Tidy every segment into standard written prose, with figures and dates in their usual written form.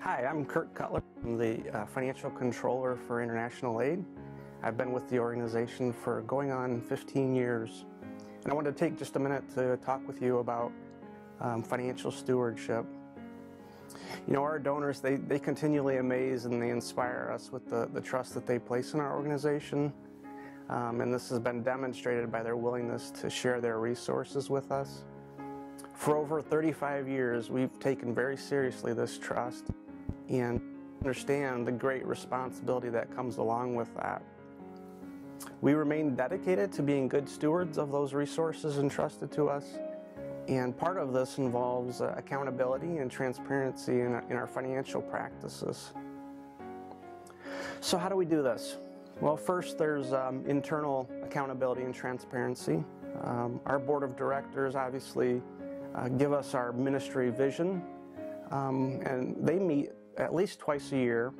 Hi, I'm Kirk Cutler. I'm the Financial Controller for International Aid. I've been with the organization for going on 15 years. And I wanted to take just a minute to talk with you about financial stewardship. You know, our donors, they continually amaze and they inspire us with the trust that they place in our organization. And this has been demonstrated by their willingness to share their resources with us. For over 35 years, we've taken very seriously this trust and understand the great responsibility that comes along with that. We remain dedicated to being good stewards of those resources entrusted to us, and part of this involves accountability and transparency in our financial practices. So how do we do this? Well, first there's internal accountability and transparency. Our board of directors obviously give us our ministry vision, and they meet at least twice a year.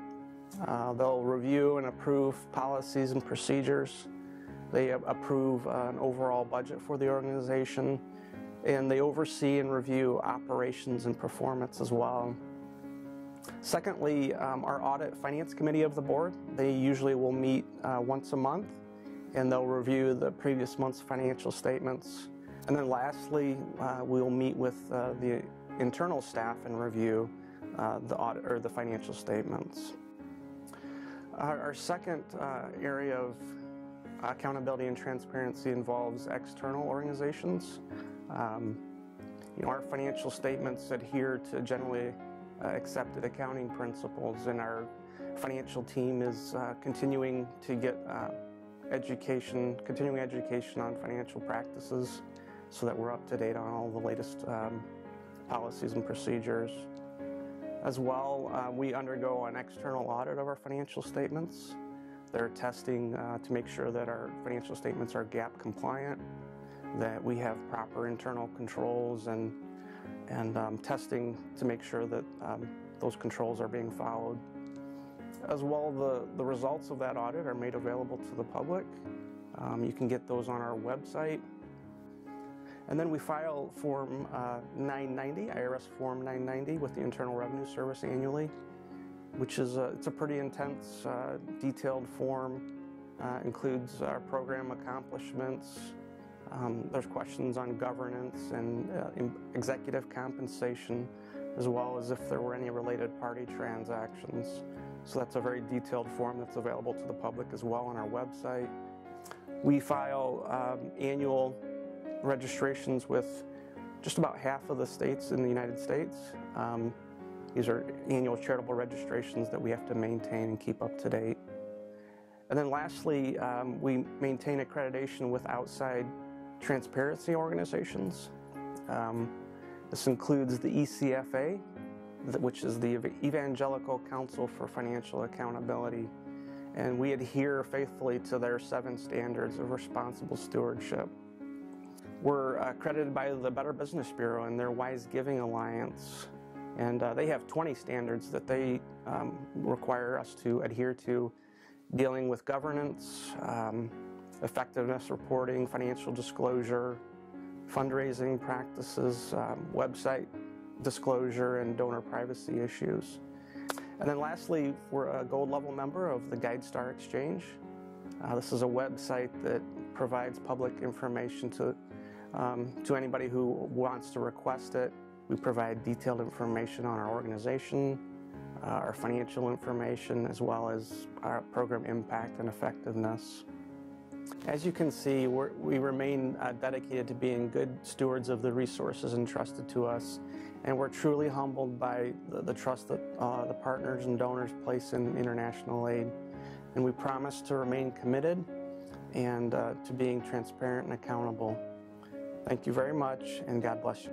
They'll review and approve policies and procedures. They approve an overall budget for the organization, and they oversee and review operations and performance as well. Secondly, our audit finance committee of the board, they usually will meet once a month, and they'll review the previous month's financial statements. And then lastly, we'll meet with the internal staff and review the audit or the financial statements. Our second area of accountability and transparency involves external organizations. You know, our financial statements adhere to generally accepted accounting principles, and our financial team is continuing to get continuing education on financial practices so that we're up to date on all the latest policies and procedures. As well, we undergo an external audit of our financial statements. They're testing to make sure that our financial statements are GAAP compliant, that we have proper internal controls, and testing to make sure that those controls are being followed. As well, the results of that audit are made available to the public. You can get those on our website. And then we file Form 990, IRS Form 990, with the Internal Revenue Service annually, which is it's a pretty intense, detailed form. Includes our program accomplishments. There's questions on governance and executive compensation, as well as if there were any related party transactions. So that's a very detailed form that's available to the public as well on our website. We file annual registrations with just about half of the states in the United States. These are annual charitable registrations that we have to maintain and keep up to date. And then lastly, we maintain accreditation with outside transparency organizations. This includes the ECFA, which is the Evangelical Council for Financial Accountability, and we adhere faithfully to their 7 standards of responsible stewardship. We're accredited by the Better Business Bureau and their Wise Giving Alliance, and they have 20 standards that they require us to adhere to, dealing with governance, effectiveness reporting, financial disclosure, fundraising practices, website disclosure, and donor privacy issues. And then lastly, we're a gold level member of the GuideStar Exchange. This is a website that provides public information to anybody who wants to request it. We provide detailed information on our organization, our financial information, as well as our program impact and effectiveness. As you can see, we remain dedicated to being good stewards of the resources entrusted to us, and we're truly humbled by the trust that the partners and donors place in international aid. And we promise to remain committed and to being transparent and accountable. Thank you very much, and God bless you.